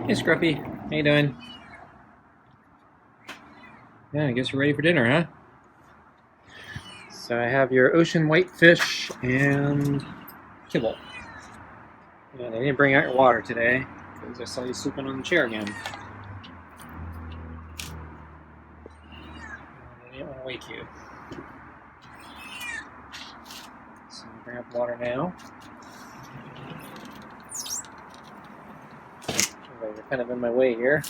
Hey Scruffy, how you doing? Yeah, I guess you're ready for dinner, huh? So I have your ocean whitefish and kibble. And I didn't bring out your water today because I saw you sleeping on the chair again. I didn't want to wake you. So I'm gonna grab water now. You're kind of in my way here.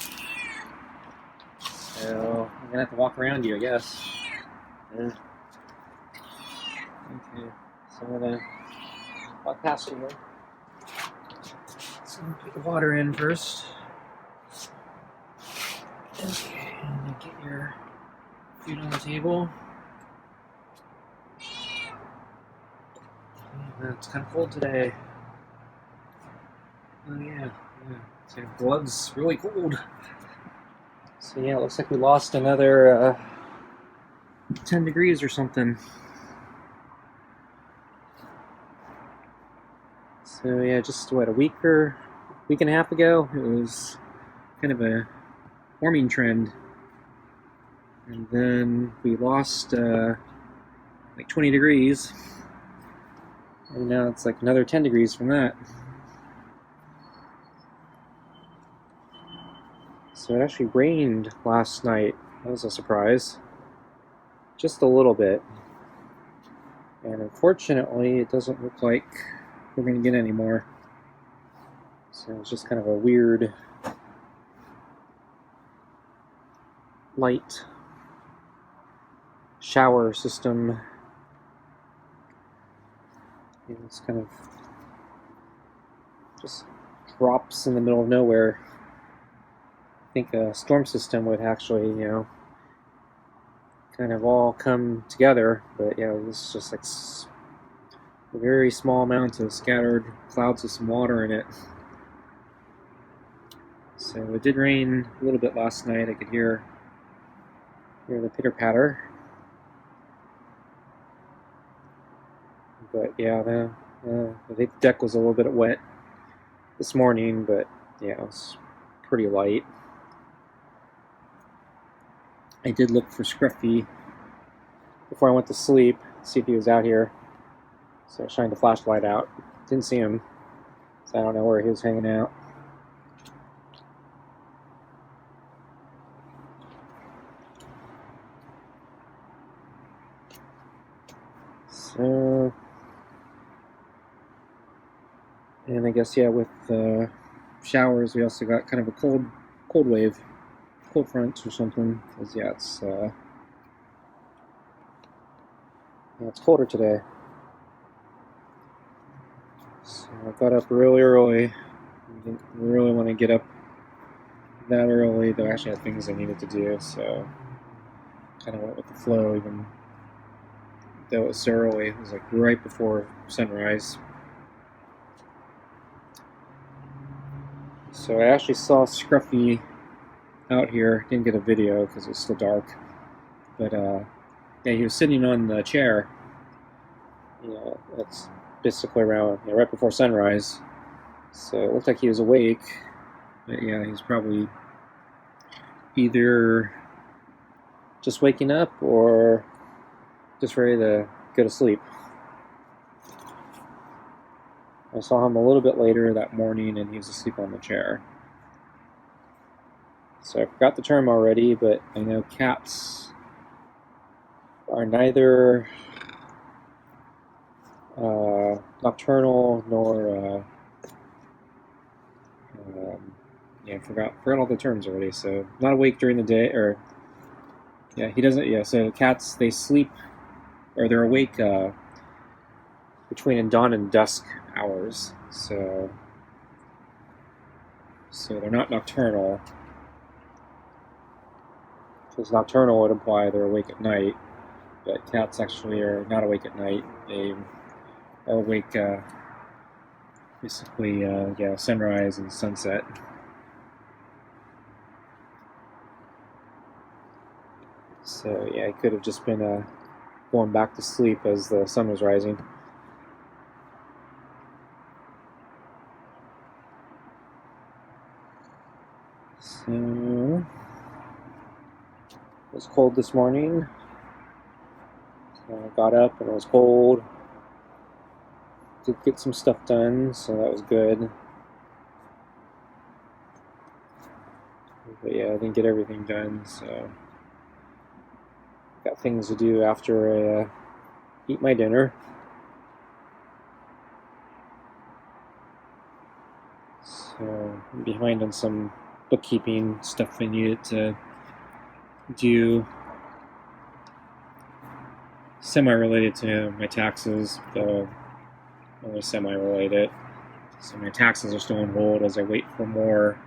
So I'm gonna have to walk around you, I guess. Yeah. Okay, so I'm gonna walk past you here. So I'm gonna put the water in first. Okay, and then get your food on the table. It's kind of cold today. Oh yeah. So blood's really cold. So yeah, it looks like we lost another 10 degrees or something. So yeah, just what, a week and a half ago, it was kind of a warming trend. And then we lost like 20 degrees. And now it's like another 10 degrees from that. So it actually rained last night. That was a surprise. Just a little bit. And unfortunately, it doesn't look like we're going to get any more. So it's just kind of a weird light shower system. And it's kind of just drops in the middle of nowhere. I think a storm system would actually, kind of all come together, but yeah, this is just like a very small amount of scattered clouds with some water in it. So it did rain a little bit last night. I could hear the pitter patter. But yeah, I think the deck was a little bit wet this morning, but yeah, it was pretty light. I did look for Scruffy before I went to sleep, see if he was out here. So I shined the flashlight out. Didn't see him, so I don't know where he was hanging out. So, and I guess yeah, with showers, we also got kind of a cold wave, cold front or something. Because yeah, it's colder today. So I got up really early. I didn't really want to get up that early, though I actually had things I needed to do, so kind of went with the flow, even though it was so early. It was like right before sunrise. So I actually saw Scruffy out here. Didn't get a video because it was still dark, but yeah, he was sitting on the chair. That's basically around right before sunrise. So it looked like he was awake, but yeah, he's probably either just waking up or just ready to go to sleep. I saw him a little bit later that morning and he was asleep on the chair. So I forgot the term already, but I know cats are neither nocturnal nor I forgot all the terms already. So not awake during the day, or yeah, he doesn't. Yeah, so cats, they sleep, or they're awake between dawn and dusk hours. So they're not nocturnal. Because nocturnal would imply they're awake at night, but cats actually are not awake at night. They are awake basically sunrise and sunset. So yeah, it could have just been going back to sleep as the sun was rising. So, it was cold this morning. So I got up and it was cold. Did get some stuff done, so that was good. But yeah, I didn't get everything done, so got things to do after I eat my dinner. So I'm behind on some bookkeeping stuff I needed to do, semi-related to my taxes, though only semi-related. So my taxes are still on hold as I wait for more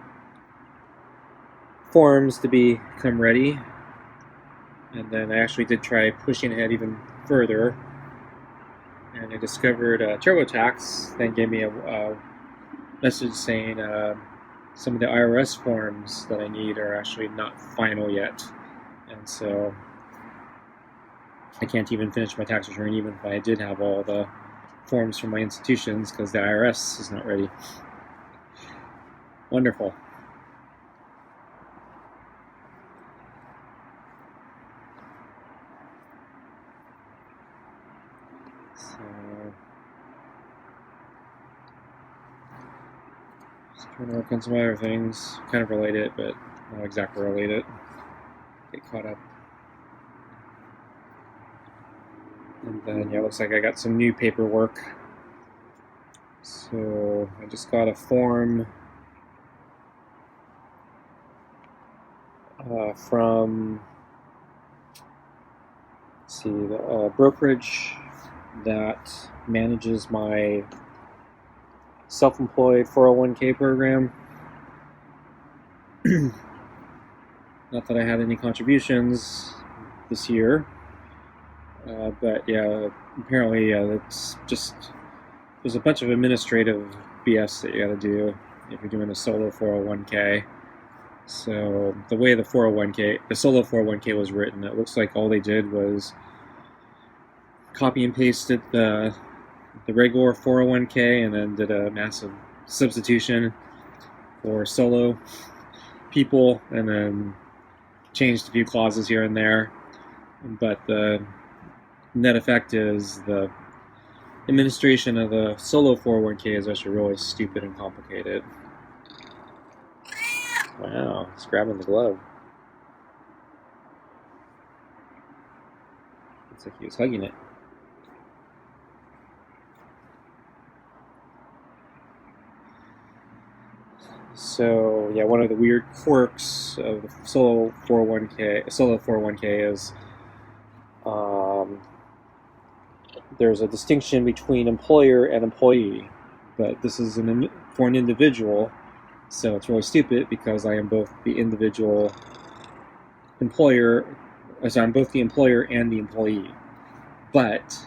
forms to become ready. And then I actually did try pushing ahead even further, and I discovered TurboTax then gave me a message saying some of the IRS forms that I need are actually not final yet, and so I can't even finish my tax return even if I did have all the forms from my institutions, because the IRS is not ready. Wonderful. So just trying to work on some other things, kind of related, but not exactly related. Get caught up. And then, yeah, looks like I got some new paperwork. So I just got a form from, let's see, the brokerage that manages my self-employed 401k program. Not that I had any contributions this year, but yeah, apparently it's just, there's a bunch of administrative BS that you got to do if you're doing a solo 401k. So the way the solo 401k was written, it looks like all they did was copy and pasted the regular 401k and then did a massive substitution for solo people, and then changed a few clauses here and there. But the net effect is the administration of the solo 401k is actually really stupid and complicated. Wow, he's grabbing the glove. Looks like he was hugging it. So yeah, one of the weird quirks of the solo 401k is there's a distinction between employer and employee, but this is for an individual, so it's really stupid because I am both the individual employer, so I'm both the employer and the employee, but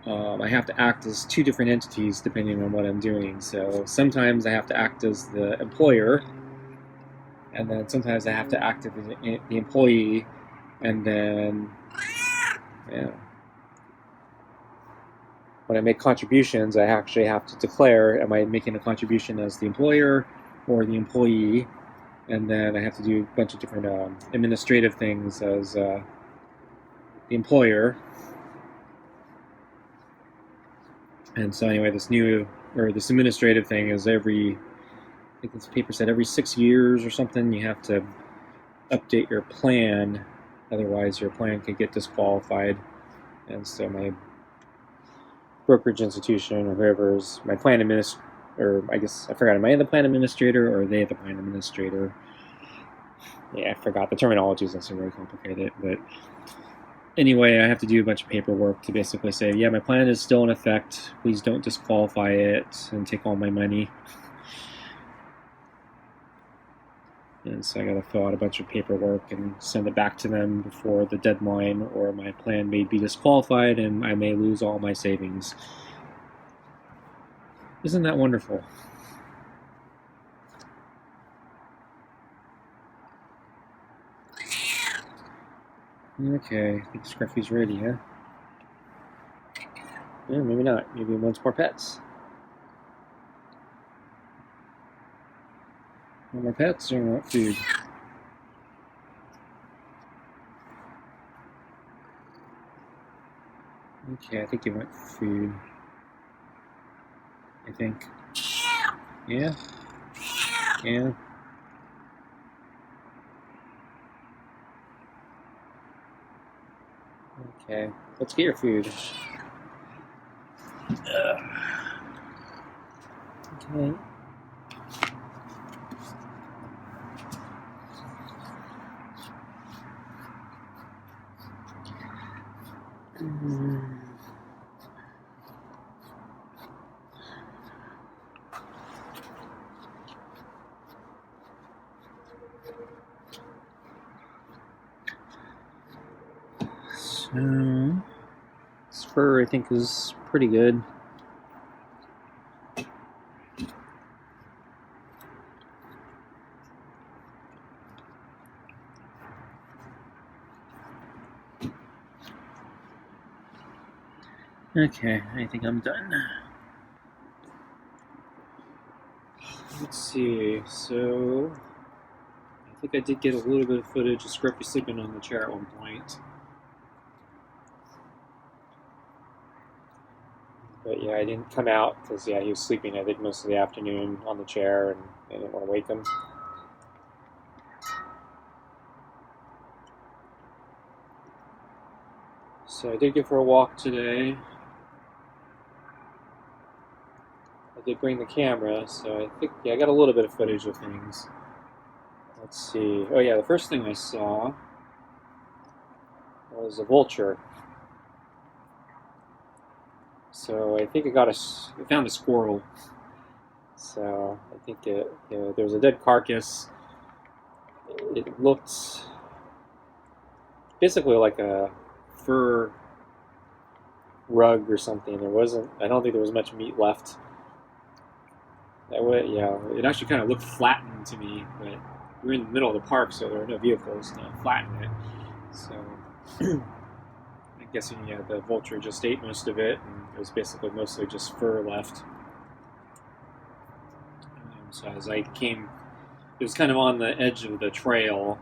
I have to act as two different entities depending on what I'm doing. So sometimes I have to act as the employer, and then sometimes I have to act as the employee, and then when I make contributions, I actually have to declare, am I making a contribution as the employer or the employee? And then I have to do a bunch of different administrative things as the employer. And so anyway, this administrative thing is I think this paper said every 6 years or something, you have to update your plan, otherwise your plan could get disqualified. And so my brokerage institution or whoever's my plan administrator, or I guess I forgot, am I the plan administrator or are they the plan administrator? Yeah, I forgot. The terminology is also very complicated, but anyway, I have to do a bunch of paperwork to basically say, yeah, my plan is still in effect. Please don't disqualify it and take all my money. And so I got to fill out a bunch of paperwork and send it back to them before the deadline, or my plan may be disqualified and I may lose all my savings. Isn't that wonderful? Okay, I think Scruffy's ready, huh? Yeah, maybe not. Maybe he wants more pets. Want more pets or want food? Okay, I think you want food. I think. Yeah? Yeah. Okay, let's get your food. Okay. So, this fur I think is pretty good. Okay, I think I'm done. Let's see, so I think I did get a little bit of footage of Scruffy sleeping on the chair at one point. But yeah, I didn't come out because yeah, he was sleeping I think most of the afternoon on the chair and I didn't want to wake him. So I did go for a walk today. I did bring the camera, so I think, yeah, I got a little bit of footage of things. Let's see. Oh yeah, the first thing I saw was a vulture. So I think I found a squirrel. So I think there was a dead carcass. It looked basically like a fur rug or something. I don't think there was much meat left. It actually kind of looked flattened to me, but we're in the middle of the park, so there were no vehicles to flatten it. So I'm guessing, yeah, the vulture just ate most of it, and it was basically mostly just fur left. So as I came, it was kind of on the edge of the trail,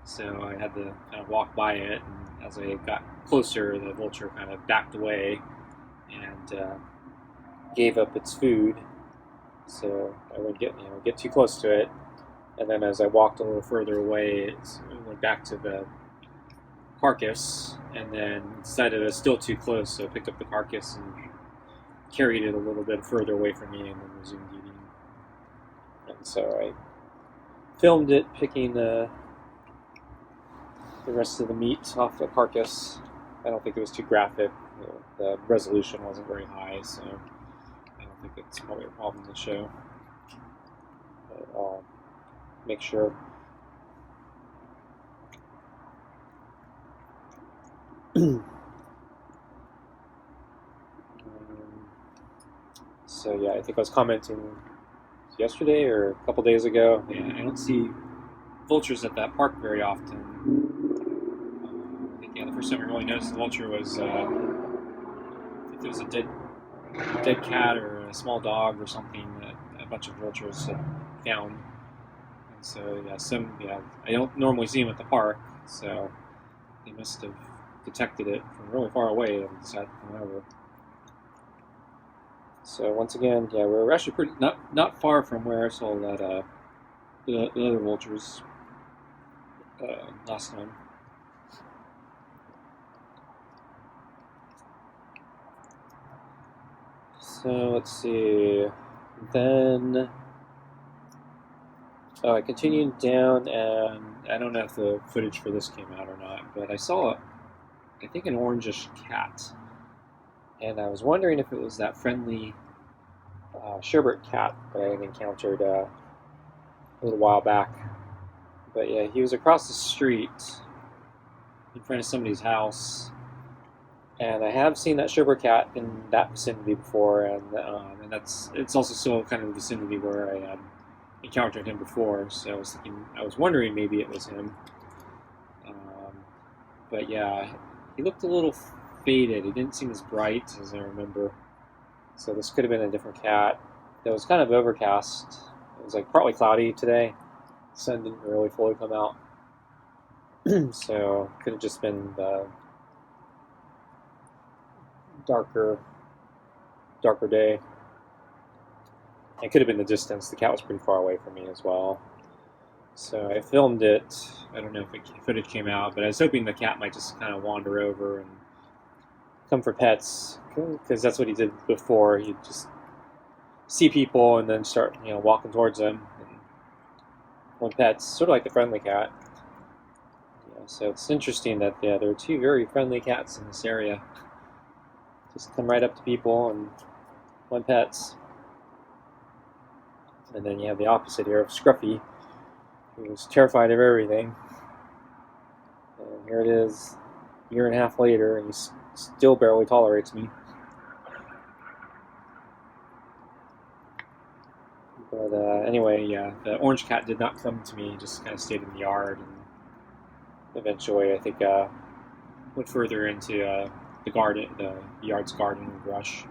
so I had to kind of walk by it, and as I got closer, the vulture kind of backed away and gave up its food. So I wouldn't get too close to it, and then as I walked a little further away, it went back to the carcass, and then decided I was still too close, so I picked up the carcass and carried it a little bit further away from me, and then resumed eating. And so I filmed it picking the rest of the meat off the carcass. I don't think it was too graphic. The resolution wasn't very high, so I don't think it's probably a problem to show. But I'll make sure. So yeah, I think I was commenting yesterday or a couple days ago. Yeah, I don't see vultures at that park very often. I think the first time I really noticed the vulture was I think there was a dead cat or a small dog or something that a bunch of vultures had found. And so I don't normally see them at the park, so they must have detected it from really far away and decided to come over. So once again, yeah, we're actually not far from where I saw that the other vultures last time. So let's see. Then I continued down, and I don't know if the footage for this came out or not, but I saw I think an orangish cat, and I was wondering if it was that friendly sherbet cat that I had encountered a little while back. But yeah, he was across the street in front of somebody's house, and I have seen that sherbet cat in that vicinity before, and it's also still kind of the vicinity where I encountered him before. So I was wondering maybe it was him. But yeah, he looked a little faded. He didn't seem as bright as I remember. So this could have been a different cat. It was kind of overcast. It was like partly cloudy today, sun didn't really fully come out. So could have just been the darker day. It could have been the distance. The cat was pretty far away from me as well. So I filmed it. I don't know if footage came out, but I was hoping the cat might just kind of wander over and come for pets, because that's what he did before. He'd just see people and then start, walking towards them and want pets, sort of like the friendly cat. So it's interesting that there are two very friendly cats in this area. Just come right up to people and want pets. And then you have the opposite here of Scruffy, who's terrified of everything. And here it is, a year and a half later, and he still barely tolerates me. But anyway, the orange cat did not come to me, he just kind of stayed in the yard, and eventually I think went further into the garden, the yard's garden and brush.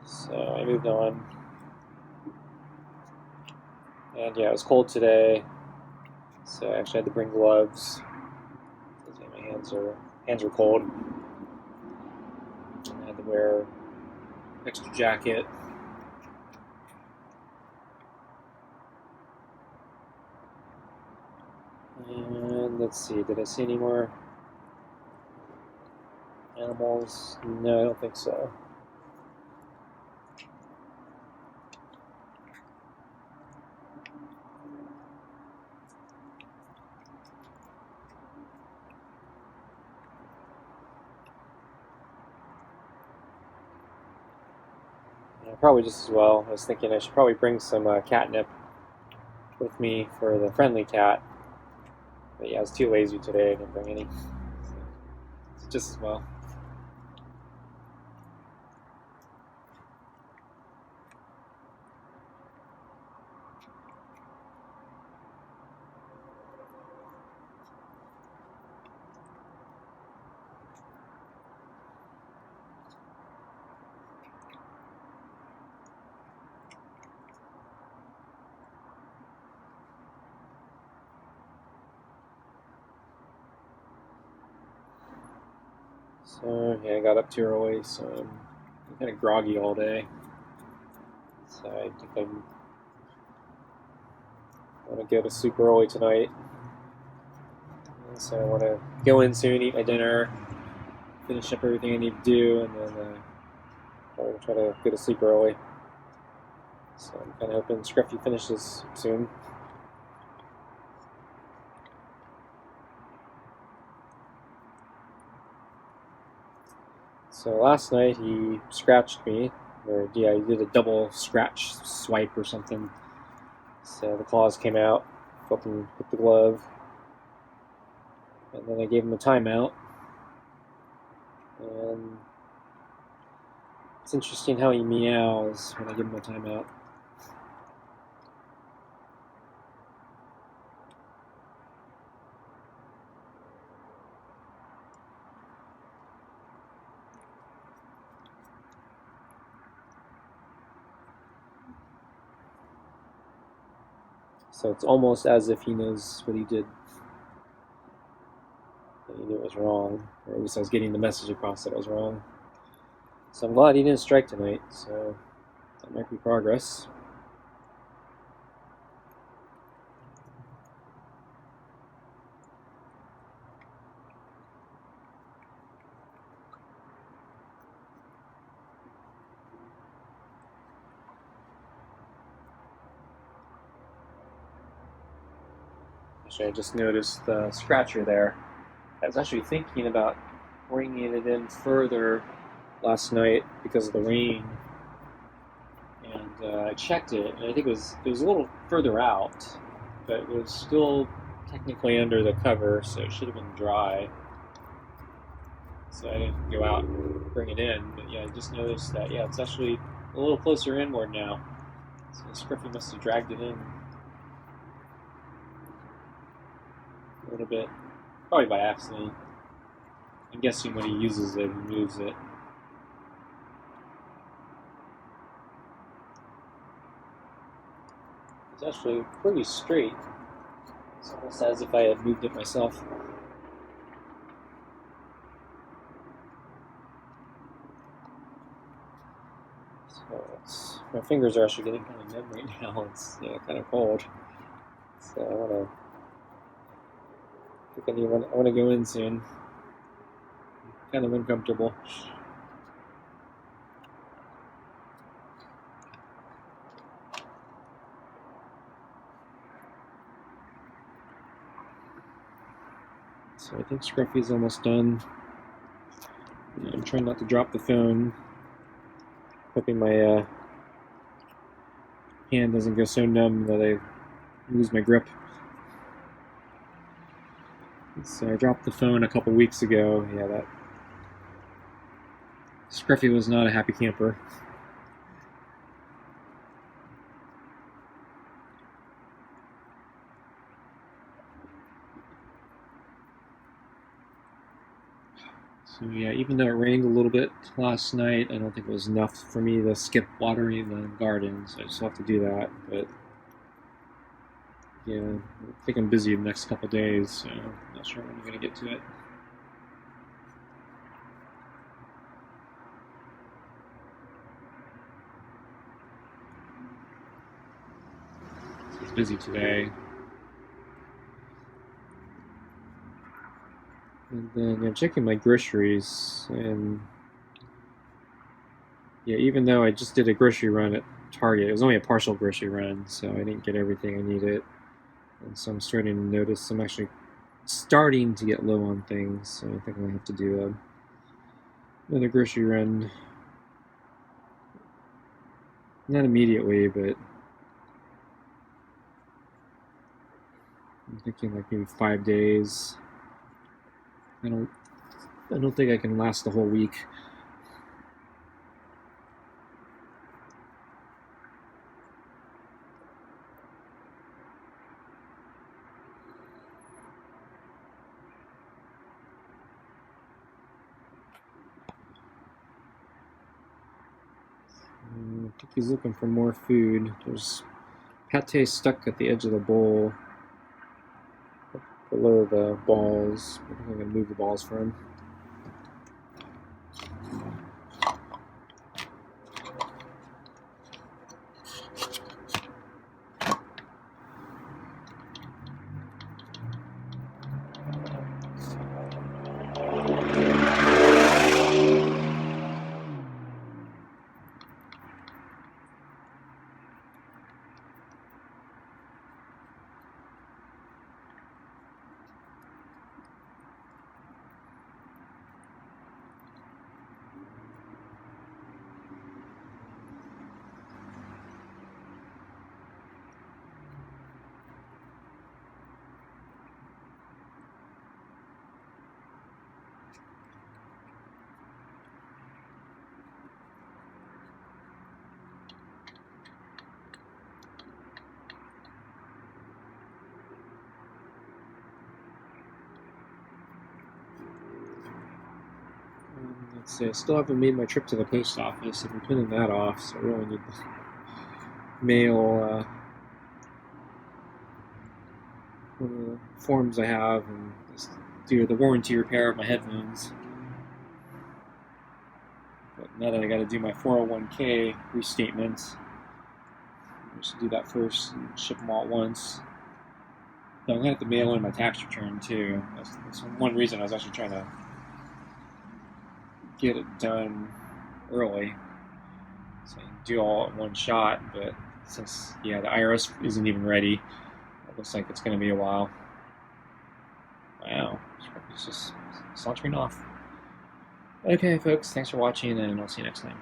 So I moved on. And yeah, it was cold today, so I actually had to bring gloves. My hands were cold. And I had to wear an extra jacket. And let's see, did I see any more animals? No, I don't think so. Probably just as well. I was thinking I should probably bring some catnip with me for the friendly cat. But yeah, I was too lazy today. I didn't bring any. So it's just as well. So yeah, I got up too early, so I'm kind of groggy all day. So I think I want to go to sleep early tonight. And so I want to go in soon, eat my dinner, finish up everything I need to do, and then I'll try to go to sleep early. So I'm kind of hoping Scruffy finishes soon. So last night he scratched me, or yeah, he did a double scratch swipe or something. So the claws came out, felt him with the glove, and then I gave him a timeout. And it's interesting how he meows when I give him a timeout. So it's almost as if he knows what he did. That he knew it was wrong, or at least I was getting the message across that it was wrong. So I'm glad he didn't strike tonight, so that might be progress. Actually, I just noticed the scratcher there. I was actually thinking about bringing it in further last night because of the rain, and I checked it, and I think it was a little further out, but it was still technically under the cover, so it should have been dry. So I didn't go out and bring it in, but yeah, I just noticed that it's actually a little closer inward now. So Scruffy must have dragged it in a little bit, probably by accident. I'm guessing when he uses it, he moves it. It's actually pretty straight. It's almost as if I had moved it myself. So my fingers are actually getting kind of numb right now. It's kind of cold. So I want to go in soon. Kind of uncomfortable. So I think Scruffy's almost done. I'm trying not to drop the phone. Hoping my hand doesn't go so numb that I lose my grip. So I dropped the phone a couple weeks ago. Yeah, that Scruffy was not a happy camper. So yeah, even though it rained a little bit last night, I don't think it was enough for me to skip watering the gardens. I still have to do that, but yeah, I think I'm busy the next couple days, so I'm not sure when I'm going to get to it. So it's busy today. And then I'm checking my groceries, and yeah, even though I just did a grocery run at Target, it was only a partial grocery run, so I didn't get everything I needed. And so I'm starting to notice I'm actually starting to get low on things, so I think I'm going to have to do another grocery run. Not immediately, but I'm thinking like maybe 5 days. I don't think I can last the whole week. I think he's looking for more food. There's pate stuck at the edge of the bowl, below the balls. I think I'm going to move the balls for him. Let's see, I still haven't made my trip to the post office. I've been putting that off, so I really need to mail one of the forms I have and just do the warranty repair of my headphones. But now that I got to do my 401k restatement, I should do that first and ship them all at once. But I'm going to have to mail in my tax return too. That's one reason I was actually trying to get it done early, so I can do all at one shot. But since the IRS isn't even ready, it looks like it's going to be a while. Wow, it's just sauntering off. Okay, folks, thanks for watching, and I'll see you next time.